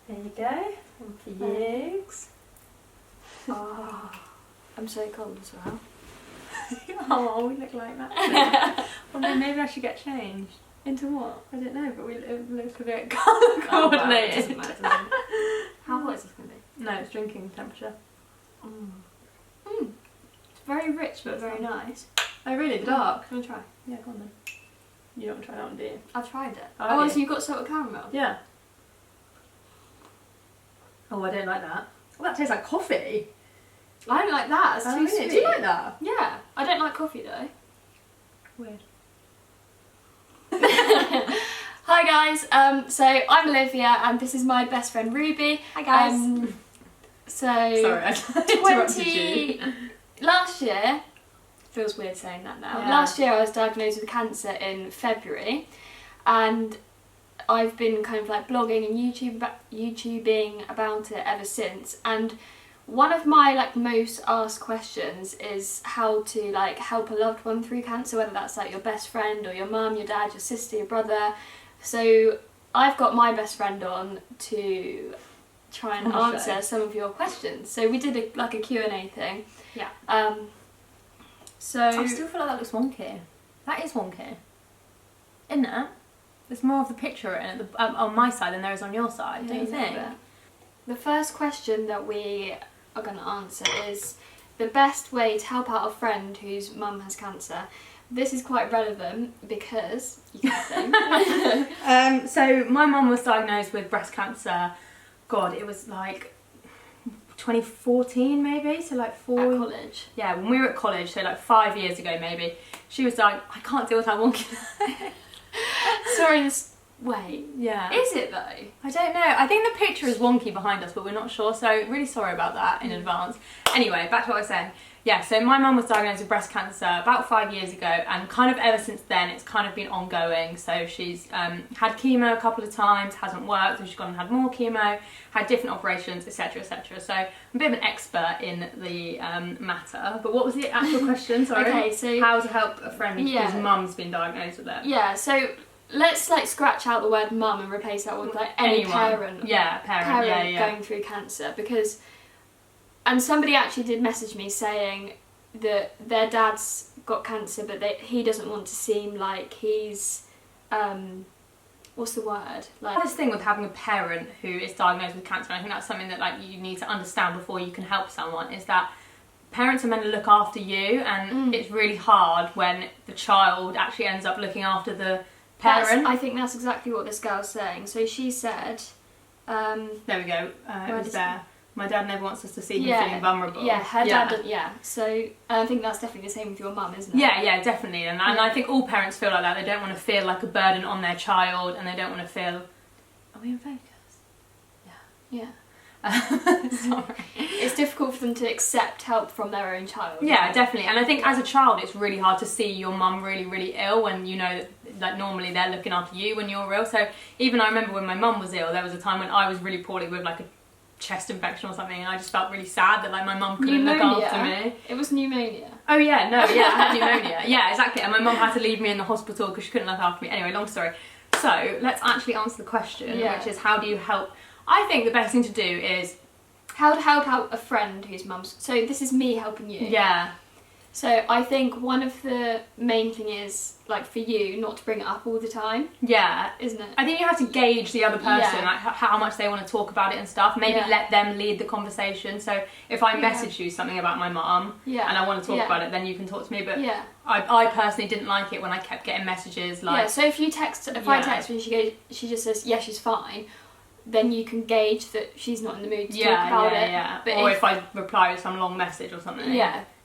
There you go. And for you. Oh, I'm so cold as well. Oh, we look like that. Well, then maybe I should get changed. Into what? I don't know, but we look a bit colour coordinated. It doesn't matter. How hot is this going to be? No, it's drinking temperature. It's very rich but very nice. Oh really? The dark? Can I try? Yeah, go on then. You don't try that one, do you? I've tried it. Oh, Oh, yeah. so you've got salted caramel? Yeah. Oh, I don't like that. Oh, that tastes like coffee. I don't like that. It's Oh, too really? sweet. Do you like that? Yeah. I don't like coffee though. Weird. Hi guys, so I'm Olivia and this is my best friend Ruby. Hi guys. So Sorry, I interrupted you. Last year, feels weird saying that now. Yeah. Last year I was diagnosed with cancer in February, and I've been kind of like blogging and YouTubing about it ever since. And one of my like most asked questions is how to like help a loved one through cancer, whether that's like your best friend or your mum, your dad, your sister, your brother. So I've got my best friend on to try and answer some of your questions. So we did a Q&A thing. Yeah. So I still feel like that looks wonky. That is wonky. Isn't it? There's more of the picture in on my side than there is on your side, don't you think? The first question that we are going to answer is the best way to help out a friend whose mum has cancer. This is quite relevant because you can say. So my mum was diagnosed with breast cancer. God, it was like 2014 maybe, so like At college. Yeah, when we were at college, so like 5 years ago maybe. She was like, I can't deal with how wonky. Sorry, this. Wait. Yeah. Is it though? I don't know. I think the picture is wonky behind us, but we're not sure, so really sorry about that in advance. Anyway, back to what I was saying. Yeah, so my mum was diagnosed with breast cancer about 5 years ago, and kind of ever since then it's kind of been ongoing. So she's had chemo a couple of times, hasn't worked, so she's gone and had more chemo, had different operations, etc, etc. So I'm a bit of an expert in the matter. But what was the actual question? Sorry. Okay, so how to help a friend whose mum's been diagnosed with it? Yeah, so let's like scratch out the word mum and replace that with like any Anyone. parent. Yeah, parent. Yeah. Going through cancer, because. And somebody actually did message me saying that their dad's got cancer, but he doesn't want to seem like he's, what's the word? Like this thing with having a parent who is diagnosed with cancer, and I think that's something that like you need to understand before you can help someone, is that parents are meant to look after you, and it's really hard when the child actually ends up looking after the parent. I think that's exactly what this girl's saying. So she said, there we go, it was there. My dad never wants us to see him feeling vulnerable. Yeah, her dad, So I think that's definitely the same with your mum, isn't it? Yeah, definitely. And I think all parents feel like that. They don't want to feel like a burden on their child, and they don't want to feel... Are we in focus? Yeah. Sorry. It's difficult for them to accept help from their own child. Yeah, definitely. And I think as a child it's really hard to see your mum really, really ill when you know that like normally they're looking after you when you're ill. So even I remember when my mum was ill, there was a time when I was really poorly with like a chest infection or something, and I just felt really sad that like my mum couldn't look after me. It was pneumonia. Oh yeah, no, yeah, I had pneumonia. Yeah, exactly. And my mum had to leave me in the hospital because she couldn't look after me. Anyway, long story. So let's actually answer the question, which is how do you help? I think the best thing to do is how to help out a friend whose mum's... So this is me helping you. Yeah. So I think one of the main thing is, like, for you, not to bring it up all the time. Yeah. Isn't it? I think you have to gauge the other person, like how much they want to talk about it and stuff. Maybe let them lead the conversation. So if I message you something about my mum and I want to talk about it, then you can talk to me. But I personally didn't like it when I kept getting messages like... Yeah, so if I text her and she just says, yeah, she's fine, then you can gauge that she's not in the mood to talk about it. Yeah. But or if I reply with some long message or something.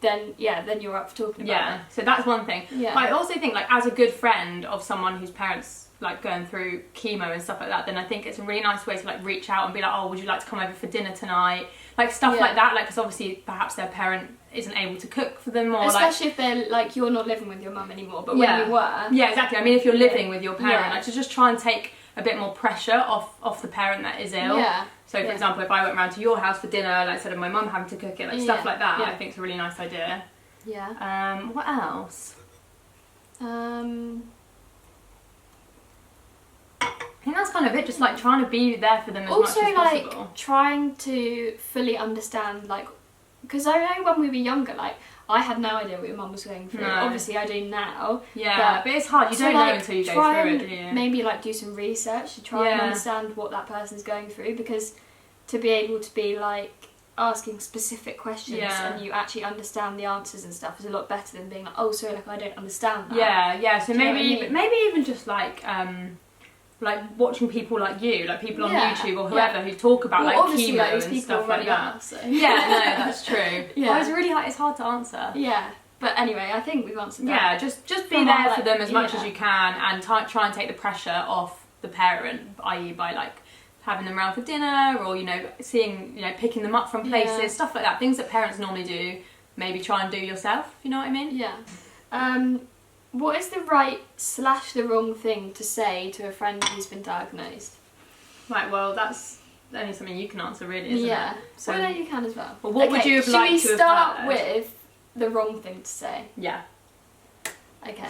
Then you're up for talking about it. So that's one thing. Yeah. But I also think like as a good friend of someone whose parents like going through chemo and stuff like that, then I think it's a really nice way to like reach out and be like, oh, would you like to come over for dinner tonight? Like stuff like that, like because obviously perhaps their parent isn't able to cook for them, or especially if they're like you're not living with your mum anymore, but when you were. Yeah, exactly. I mean, if you're living with your parent, like to just try and take a bit more pressure off the parent that is ill. Yeah. So for example, if I went round to your house for dinner, like instead of my mum having to cook it, like stuff like that, I think it's a really nice idea. Yeah. What else? I think that's kind of it, just like trying to be there for them as also, much as like, possible. trying to fully understand, like, because I know when we were younger, like, I had no idea what your mum was going through. No. Obviously, I do now. Yeah, but it's hard. You don't know until you go through it, do you? Maybe, like, do some research to try and understand what that person's going through, because to be able to be, like, asking specific questions and you actually understand the answers and stuff is a lot better than being like, oh, sorry, like, I don't understand that. Yeah, so Do you know what I mean? maybe even just like watching people like you, like people on YouTube or whoever who talk about like obviously, chemo like, and stuff like that. Are, so. Yeah, no, that's true. Yeah. It's hard to answer. Yeah, but anyway, I think we've answered that. Yeah, just be there for them as much as you can, and try and take the pressure off the parent, i.e. by like having them around for dinner, or seeing, picking them up from places, stuff like that. Things that parents normally do, maybe try and do yourself. You know what I mean? Yeah. What is the right / the wrong thing to say to a friend who's been diagnosed? Right. Well, that's only something you can answer, really, isn't it? So well, no, you can as well. Well, what would you have liked to have heard? Should we start with the wrong thing to say? Yeah. Okay.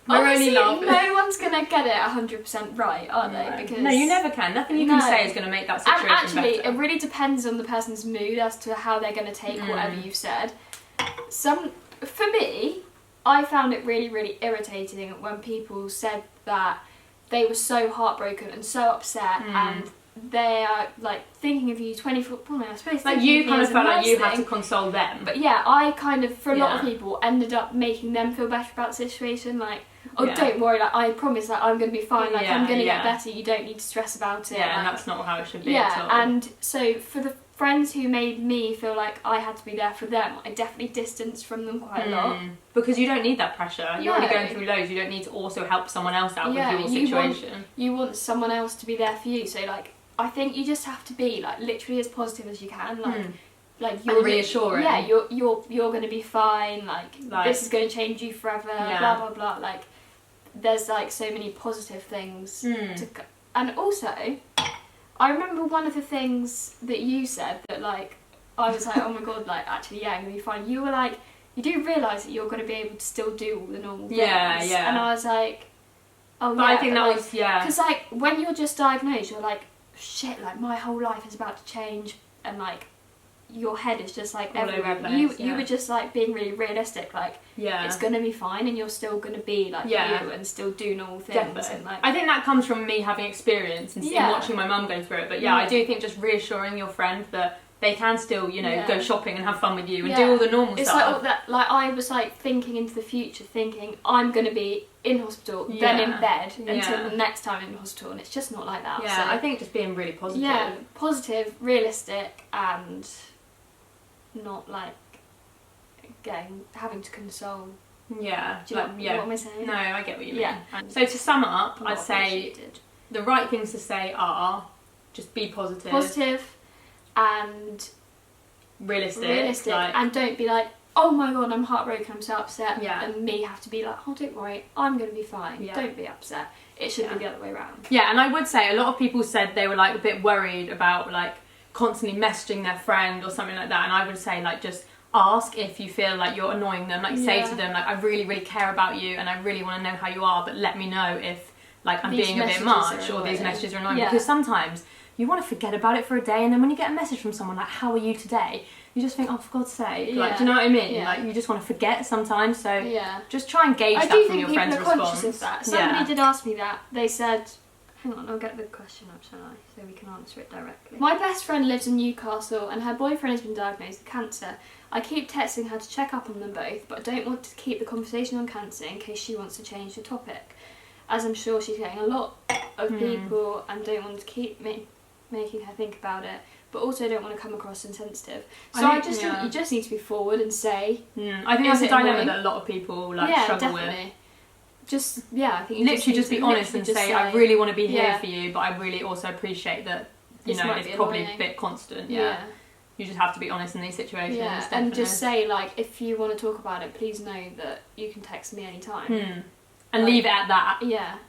Obviously, no one's gonna get it 100% right, are they? No. Because no, you never can. Nothing you can say is gonna make that situation and actually, better. it really depends on the person's mood as to how they're gonna take whatever you've said. For me, I found it really, really irritating when people said that they were so heartbroken and so upset and they are like thinking of you 24. Well, I suppose like you kind of felt like you had to console them. But yeah, I kind of, for a lot of people, ended up making them feel better about the situation. Like, oh, don't worry, like, I promise, like, I'm going to be fine, like, I'm going to get better, you don't need to stress about it. Yeah, like, and that's not how it should be at all. And so for the friends who made me feel like I had to be there for them, I definitely distanced from them quite a lot. Because you don't need that pressure. You're already going through loads, you don't need to also help someone else out with your situation. You want someone else to be there for you, so, like, I think you just have to be, like, literally as positive as you can, like you're reassuring. Yeah, you're going to be fine. Like this is going to change you forever. Blah blah blah. Like there's like so many positive things and also I remember one of the things that you said that like I was like, oh my god, like actually I'm gonna be fine. You were like, you do realise that you're going to be able to still do all the normal things. Yeah. And I was like, oh but I think that was because like when you're just diagnosed, you're like, shit, like my whole life is about to change, and like your head is just like all everywhere. You were just like being really realistic, like it's gonna be fine, and you're still gonna be like you and still do normal things. Definitely. And like I think that comes from me having experience and watching my mum go through it. But I do think just reassuring your friend that they can still, go shopping and have fun with you and do all the normal it's stuff. Like all that, like I was like thinking into the future, thinking I'm gonna be in hospital, then in bed until the next time in hospital, and it's just not like that. Yeah, so I think just being really positive. Yeah, positive, realistic, and not like having to console. Yeah. Do you know what am I saying? No, I get what you mean. Yeah. So to sum up, I'd say the right things to say are just be positive. Positive and realistic. Like, and don't be like, oh my god, I'm heartbroken, I'm so upset. And me have to be like, oh, don't worry, I'm going to be fine. Don't be upset. It should be the other way around. Yeah, and I would say a lot of people said they were like a bit worried about like constantly messaging their friend or something like that, and I would say like just ask if you feel like you're annoying them, like say to them like, I really really care about you and I really want to know how you are, but let me know if like I'm being a bit much or these messages are annoying, because sometimes you want to forget about it for a day, and then when you get a message from someone like, how are you today, you just think, oh, for God's sake, like, do you know what I mean? Like, you just want to forget sometimes, so just try and gauge that from your friend's response. I do think people are conscious of that. Somebody did ask me that. They said, hang on, I'll get the question up, shall I? So we can answer it directly. My best friend lives in Newcastle and her boyfriend has been diagnosed with cancer. I keep texting her to check up on them both, but I don't want to keep the conversation on cancer in case she wants to change the topic, as I'm sure she's getting a lot of people and don't want to keep making her think about it, but also don't want to come across insensitive. So I just think you just need to be forward and say. I think that's a dilemma that a lot of people struggle with. Just I think you literally just be honest and say, I really want to be here for you, but I really also appreciate that it's probably a bit constant. You just have to be honest in these situations. And just say like, if you want to talk about it, please know that you can text me anytime. And leave it at that.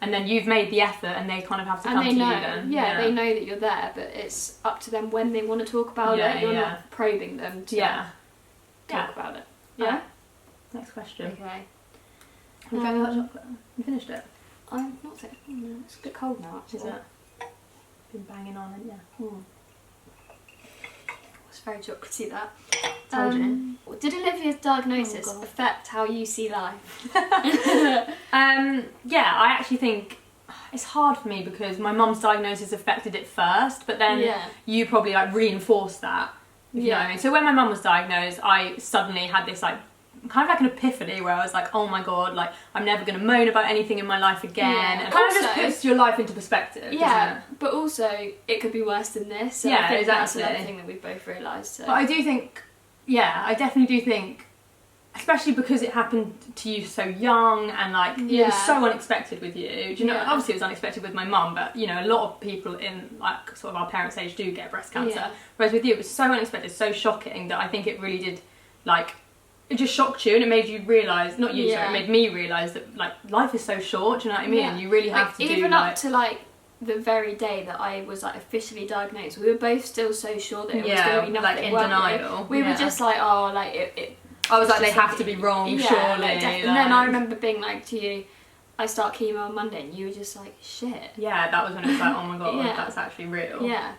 And then you've made the effort, and they kind of have to come to you then. They know that you're there, but it's up to them when they want to talk about it. You're not probing them to talk about it. Yeah? Next question. Okay. Have you got any hot chocolate? You finished it? I'm not saying. It's a bit cold now, actually. Is it? Been banging on, haven't you? It's very chocolatey, that. Told you. Did Olivia's diagnosis affect how you see life? Yeah, I actually think it's hard for me because my mum's diagnosis affected it first, but then you probably like reinforced that. If you know what I mean. So when my mum was diagnosed, I suddenly had this like kind of like an epiphany where I was like, oh my god, like I'm never going to moan about anything in my life again. And it kind of just puts your life into perspective. Yeah, but also it could be worse than this. So I think exactly. That's another thing that we've both realised. So. But I do think, I definitely do think, especially because it happened to you so young and like it was so unexpected with you. Do you know? Obviously it was unexpected with my mum, but you know a lot of people in like sort of our parents' age do get breast cancer. Whereas with you it was so unexpected, so shocking that I think it really did like. It just shocked you and it made you realise, not you, sorry, it made me realise that like life is so short, do you know what I mean? Yeah. You really have to do even up to like the very day that I was like officially diagnosed, we were both still so sure that it was going to be nothing. Like in denial. We were just like, oh, like it I was like, they have to be wrong, surely. Like, and then I remember being like to you, I start chemo on Monday, and you were just like, shit. Yeah, that was when it was like, oh my god, that's actually real. Yeah.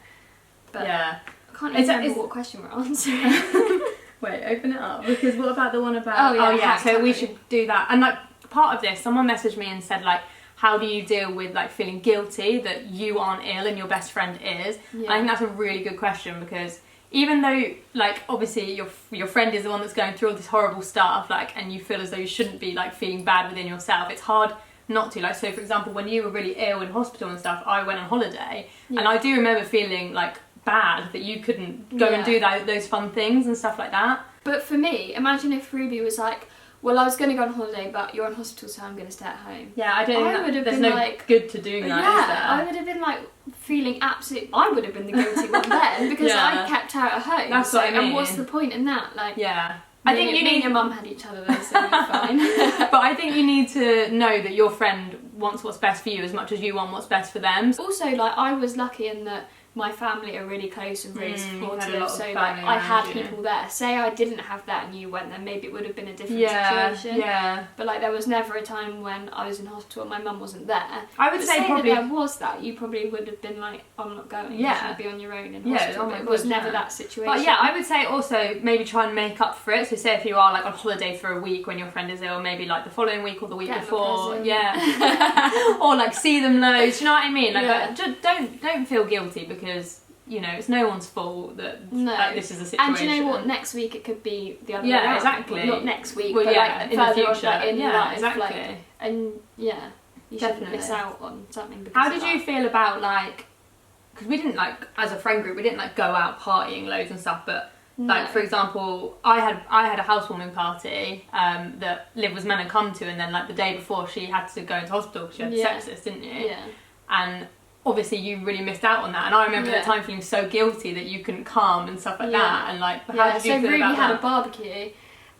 But I can't even remember what question we're answering. Wait, open it up, because what about the one about... so we should do that. And like, part of this, someone messaged me and said like, how do you deal with like feeling guilty that you aren't ill and your best friend is? And I think that's a really good question, because even though like obviously your friend is the one that's going through all this horrible stuff, like, and you feel as though you shouldn't be like feeling bad within yourself, it's hard not to. Like, so for example, when you were really ill in hospital and stuff, I went on holiday and I do remember feeling like bad that you couldn't go and do those fun things and stuff like that. But for me, imagine if Ruby was like, well, I was going to go on holiday, but you're in hospital, so I'm going to stay at home. Yeah, I don't think there's no like, good to doing that, is there? I would have been like feeling I would have been the guilty one then, because I kept her at home. That's what I mean. And what's the point in that? Like, I think me and your mum had each other though, so you're fine. But I think you need to know that your friend wants what's best for you as much as you want what's best for them. Also, like, I was lucky in that my family are really close and really supportive, so like I had people there. Say I didn't have that and you went, then maybe it would have been a different situation. Yeah. But like there was never a time when I was in hospital and my mum wasn't there. I would say probably that there was that, you probably would have been like, I'm not going. You should be on your own in hospital. But it was never that situation. But yeah, I would say also maybe try and make up for it. So say if you are like on holiday for a week when your friend is ill, maybe like the following week or the week before, or like see them loads. Do you know what I mean? Like, just don't feel guilty, because you know it's no one's fault that like, this is a situation. And do you know what? Next week it could be the other way around. Exactly. Well, not next week, well, but like in the future, future. Like, in life, exactly. Like, and you shouldn't miss out on something. Because how did you feel about like? Because we didn't like, as a friend group, we didn't like go out partying loads and stuff, but. Like for example, I had a housewarming party that Liv was meant to come to, and then like the day before she had to go into hospital because she had sepsis, didn't you? Yeah. And obviously you really missed out on that, and I remember at the time feeling so guilty that you couldn't come and stuff like that. And like, how did you feel Ruby about that? had a barbecue,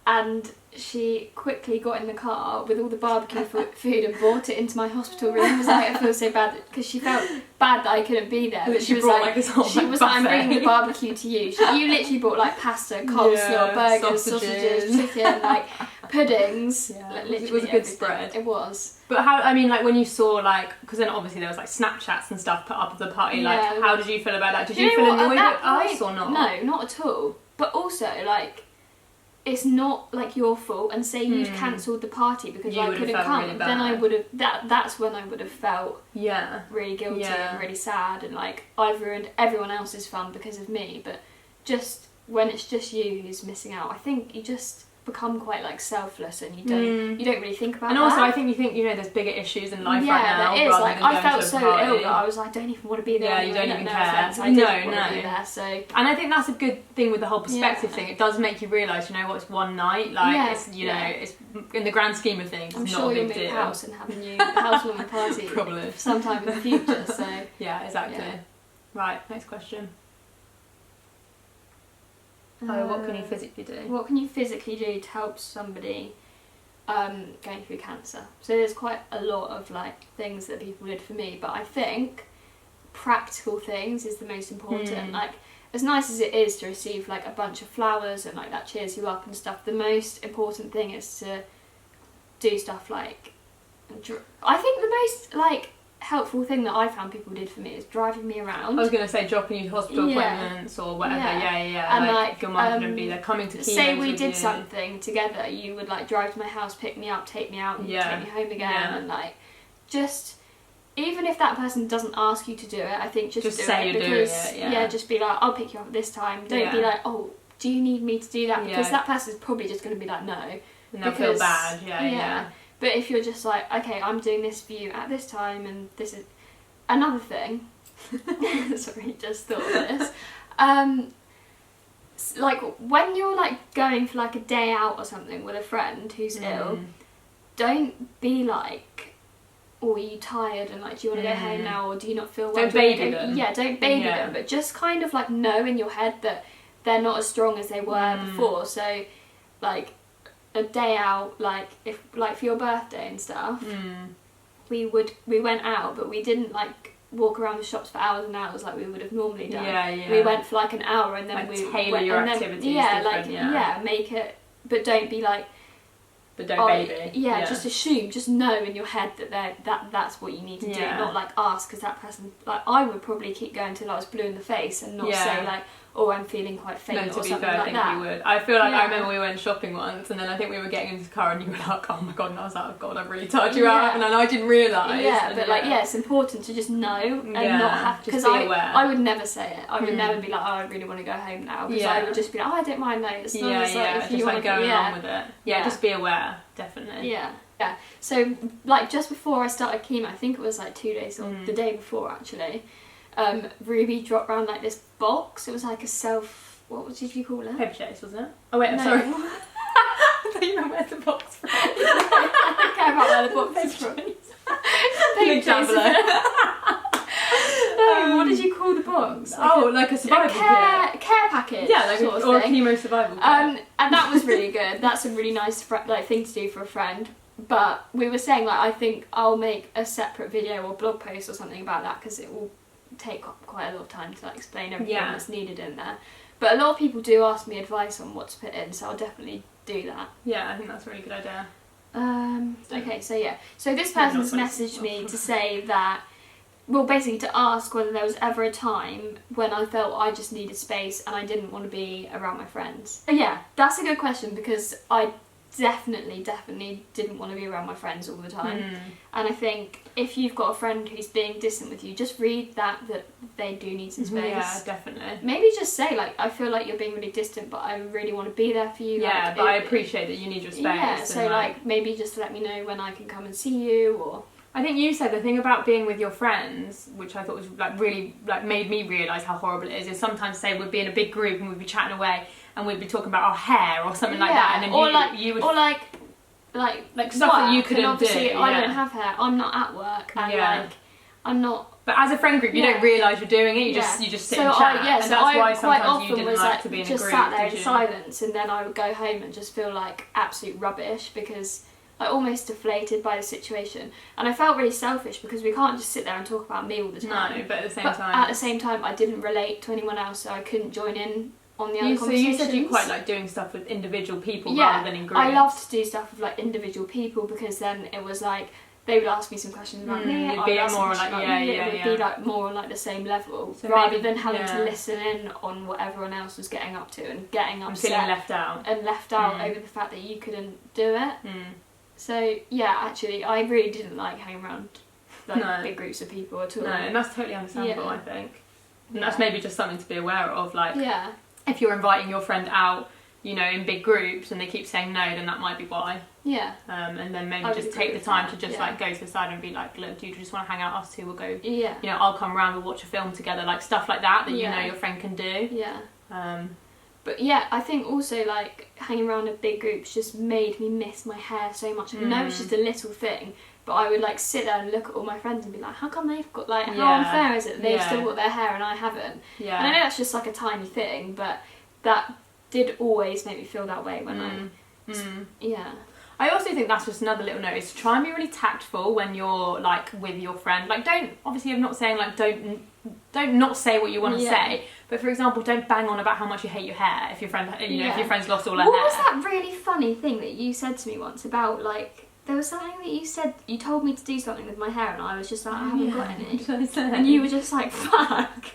and she quickly got in the car with all the barbecue food and brought it into my hospital room. I was like, I feel so bad, because she felt bad that I couldn't be there. But she was like, this whole she was like, I'm bringing the barbecue to you. You literally brought like pasta, coleslaw, burgers, sausages, chicken, like puddings. Like, it was a good spread. It was. But how, I mean, like when you saw like, because then obviously there was like Snapchats and stuff put up of the party, like how did you feel about that? Did you feel annoyed at us or not? No, not at all. But also like, it's not like your fault, and say you'd cancelled the party because I couldn't come, really then I would have, that's when I would have felt really guilty and really sad, and like I've ruined everyone else's fun because of me. But just when it's just you who's missing out, I think you just become quite like selfless, and you don't really think about and that. also I think you think, you know, there's bigger issues in life right now. Yeah, there is. Like I felt so ill that I was like, I don't even want to be there. Yeah, you don't even care. Offense, I didn't want to be there, so. And I think that's a good thing with the whole perspective thing. It does make you realise, you know what, it's one night. Like it's, you know, it's in the grand scheme of things. I'm it's sure not a you'll big move deal. house and have a new housewarming party probably sometime in the future. So yeah, exactly. Right, next question. What can you physically do? What can you physically do to help somebody going through cancer? So there's quite a lot of like things that people did for me, but I think practical things is the most important. Like, as nice as it is to receive like a bunch of flowers and like that cheers you up and stuff, the most important thing is to do stuff like I think the most like helpful thing that I found people did for me is driving me around. I was gonna say dropping you to hospital appointments or whatever. Yeah. And like if your mum couldn't be there, coming to chemo. Say we did something together, you would like drive to my house, pick me up, take me out, and take me home again, and like just. Even if that person doesn't ask you to do it, I think just do say it you're because doing it, just be like, I'll pick you up at this time. Don't be like, oh, do you need me to do that? Because that person's probably just going to be like, no. And they'll feel bad. Yeah. But if you're just like, okay, I'm doing this for you at this time, and this is another thing. Sorry, just thought of this. Like when you're like going for like a day out or something with a friend who's ill, don't be like, oh, are you tired and like do you want to go home now, or do you not feel well? Don't baby them. Yeah, don't baby them, but just kind of like know in your head that they're not as strong as they were before. So like a day out, like if like for your birthday and stuff, we went out, but we didn't like walk around the shops for hours and hours like we would have normally done. We went for like an hour, and then like we tailor your activities make it, but don't be like, but don't baby. Just assume, just know in your head that that's what you need to do, not like ask, because that person, like I would probably keep going till I was blue in the face and not say like, oh, I'm feeling quite faint or something like that. You would. I feel like I remember we went shopping once, and then I think we were getting into the car, and you were like, "Oh my god!" And I was like, "Oh god, I've really tired you out," and then I didn't realise. Yeah, but like, it's important to just know and not have, because I would never say it. I would never be like, "Oh, I really want to go home now," because I would just be like, "Oh, I don't mind, like, as long as like, if you want to go along with it." Yeah, just be aware, definitely. Yeah. So like just before I started chemo, I think it was like 2 days or the day before actually. Ruby dropped round like this box. It was like a what did you call it? Paper chase, wasn't it? Oh wait, I'm sorry. I thought you meant where's the box from. I don't care about where the box is from. Big traveller. No, what did you call the box? Like a survival kit. Care package. Yeah, like sort of or a thing. chemo survival kit. And that was really good. That's a really nice thing to do for a friend. But we were saying like, I think I'll make a separate video or blog post or something about that, because it will take quite a lot of time to like explain everything that's needed in there. But a lot of people do ask me advice on what to put in, so I'll definitely do that. Yeah, I think that's a really good idea. Okay, so this person's messaged me to say that, well, basically to ask whether there was ever a time when I felt I just needed space and I didn't want to be around my friends. Yeah, that's a good question, because I definitely didn't want to be around my friends all the time. And I think if you've got a friend who's being distant with you, just read that they do need some space. Yeah, definitely. Maybe just say like, I feel like you're being really distant, but I really want to be there for you. Yeah, like, but I appreciate that you need your space. Yeah, so like maybe just let me know when I can come and see you. Or I think you said the thing about being with your friends, which I thought was like really like made me realise how horrible it is sometimes say we'd be in a big group and we'd be chatting away and we'd be talking about our hair or something like that, and then you would like stuff that you couldn't do. I don't have hair. I'm not at work, and like I'm not. But as a friend group, you don't realise you're doing it. You just sit and chat. And that's why sometimes you didn't like to be in a group. Just sat there in silence, and then I would go home and just feel like absolute rubbish, because I almost deflated by the situation, and I felt really selfish because we can't just sit there and talk about me all the time. No, but at the same time, I didn't relate to anyone else, so I couldn't join in on the other conversations. So you said you quite like doing stuff with individual people rather than in groups. I love to do stuff with like individual people, because then it was like they would ask me some questions about me. It'd be more like it would be like more on like the same level, so rather than having to listen in on what everyone else was getting up to and getting upset and feeling left out over the fact that you couldn't do it. So yeah, actually, I really didn't like hanging around like big groups of people at all. No, and that's totally understandable. I think, and that's maybe just something to be aware of. Like, if you're inviting your friend out, you know, in big groups, and they keep saying no, then that might be why. Yeah. And then maybe just take the time to just like go to the side and be like, look, do you just want to hang out? Us two will go. Yeah. You know, I'll come round. We'll watch a film together. Like stuff like that you know your friend can do. Yeah. But yeah, I think also like hanging around in big groups just made me miss my hair so much. I know it's just a little thing, but I would like sit there and look at all my friends and be like, how come they've got like, how unfair is it that they've still got their hair and I haven't? Yeah. And I know that's just like a tiny thing, but that did always make me feel that way when yeah. I also think that's just another little note, is to try and be really tactful when you're like with your friend. Like obviously I'm not saying like don't not say what you want to say, but for example, don't bang on about how much you hate your hair if your friend, if your friend's lost all her hair. What was that really funny thing that you said to me once about like There was something that you said, you told me to do something with my hair and I was just like, I haven't got any. What did I say? And you were just like, fuck.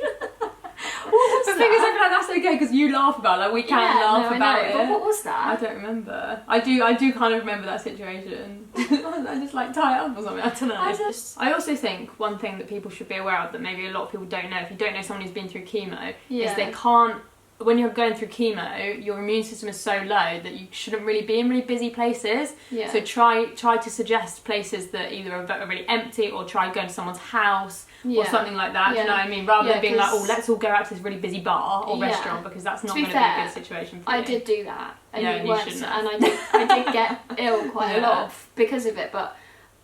What was the thing is, I feel like that's okay because you laugh about it. Like, we can laugh about it. But what was that? I don't remember. I do kind of remember that situation. I just like tie it up or something. I don't know. I also think one thing that people should be aware of that maybe a lot of people don't know, if you don't know someone who's been through chemo, is they can't. When you're going through chemo, your immune system is so low that you shouldn't really be in really busy places. Yeah. So try to suggest places that either are really empty, or try going to someone's house or something like that. Do you know what I mean? Rather than being like, oh, let's all go out to this really busy bar or restaurant, because that's not going to be a good situation for you. I did do that, and you shouldn't have. and I did get ill quite a lot because of it, but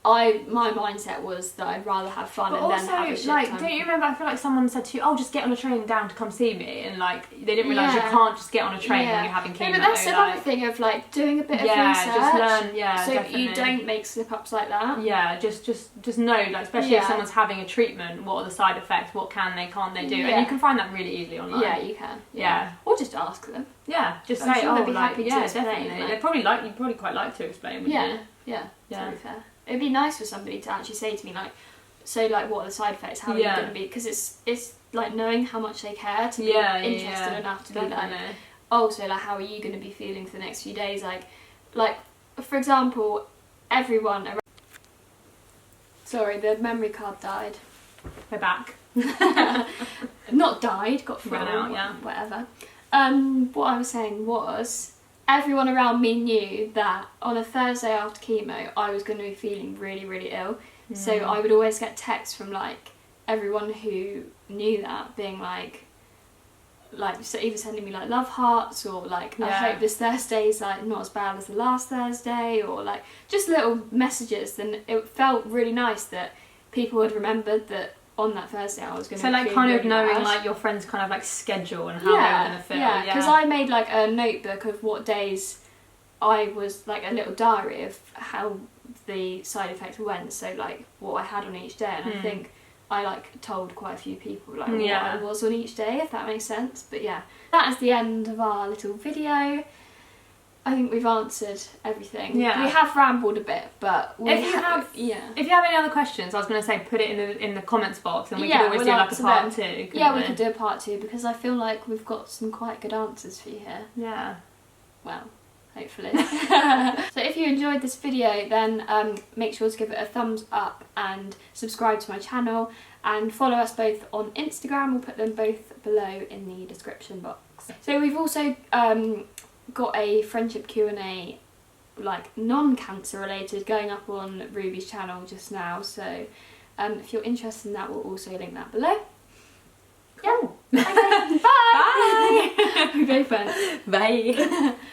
my mindset was that I'd rather have fun and then have a shit time. Don't you remember, I feel like someone said to you, oh, just get on a train down to come see me, and like they didn't realise you can't just get on a train when you're having chemo. No, but that's another thing of like doing a bit of research. Just learn, so definitely. You don't make slip-ups like that. Yeah, just know, like, especially if someone's having a treatment, what are the side effects, what can't they do, and you can find that really easily online. Yeah, you can. Yeah. Or just ask them. Yeah, just I'm say, sure they'd be happy to explain, definitely. like, They'd probably you'd probably quite like to explain, wouldn't you? Yeah, to be fair. It'd be nice for somebody to actually say to me, like, so like, what are the side effects, how are you going to be, because it's like knowing how much they care to be interested enough to be like, oh, so like, how are you going to be feeling for the next few days, like for example, everyone around... Sorry, the memory card died. We're back. Not died, got full, ran out, whatever. What I was saying was, everyone around me knew that on a Thursday after chemo I was going to be feeling really, really ill. So I would always get texts from like everyone who knew that, being like so either sending me like love hearts, or like, I hope this Thursday's like not as bad as the last Thursday, or like just little messages. Then it felt really nice that people had remembered that on that Thursday I was going to be like kind of really knowing bad. like your friends' kind of like schedule and how they were going to feel. Yeah, because I made like a notebook of what days I was, like a little diary of how the side effects went, so like what I had on each day, and I think I like told quite a few people like what I was on each day, if that makes sense. But yeah, that is the end of our little video. I think we've answered everything. Yeah. We have rambled a bit, but if you have any other questions, I was going to say put it in the comments box, and we could always do like a part 2. Yeah, we could do a part 2, because I feel like we've got some quite good answers for you here. Yeah. Well, hopefully. So if you enjoyed this video, then make sure to give it a thumbs up and subscribe to my channel, and follow us both on Instagram. We'll put them both below in the description box. So we've also got a friendship Q&A, like non-cancer related, going up on Ruby's channel just now, so if you're interested in that, we'll also link that below. Cool. Yeah. Okay. Bye. Bye. We both went. Bye.